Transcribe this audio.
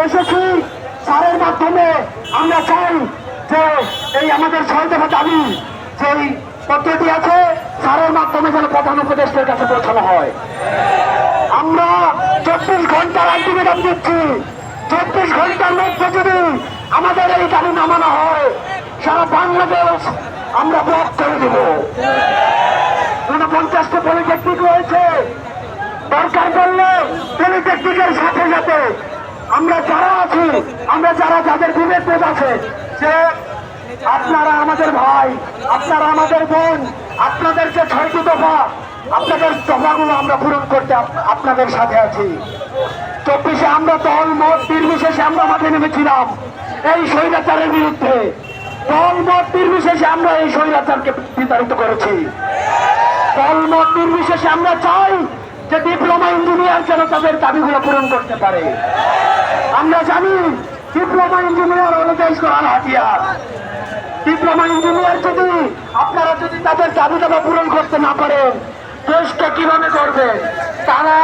এসেছি স্যারের মাধ্যমে। আমরা চাই যে এই আমাদের 6 দফা দাবি যেই পদ্ধতি আছে স্যারের মাধ্যমে যেন প্রধান উপদেষ্টার কাছে পৌঁছানো হয়। আমরা 24 ঘন্টার আলটিমেটাম দিচ্ছি, 24 ঘন্টার মধ্যে যদি আমাদের এই দাবি নামানো হয় সারা বাংলাদেশ আমরা ব্লক করে দেব। 49টা পলিটেকনিক রয়েছে, দরকার পড়লে পলিটেকনিকের সাথে সাথে আমরা যারা আছি, আমরা যাদের বিবেক বোধ আছে যে আপনারা আমাদের ভাই, আপনারা আমাদের বোন, আপনাদের যে 6টি দফা, আপনাদের দফাগুলো আমরা পূরণ করতে আপনাদের সাথে আছি। 24-এ আমরা দল মত নির্বিশেষে আমরা মাঠে নেমেছিলাম এই স্বৈরাচারের বিরুদ্ধে। দল মত নির্বিশেষে আমরা এই স্বৈরাচারকে বিতাড়িত করেছি। দল মত নির্বিশেষে আমরা চাই যে ডিপ্লোমা ইঞ্জিনিয়ার যেন তাদের দাবিগুলো পূরণ করতে পারে। আমরা জানি ডিপ্লোমা ইঞ্জিনিয়ার হলো দেশ গড়ার হাতিয়ার। ডিপ্লোমা ইঞ্জিনিয়ার যদি আপনারা যদি তাদের দাবি দাবা পূরণ করতে না পারেন দেশটা কিভাবে করবে? তারা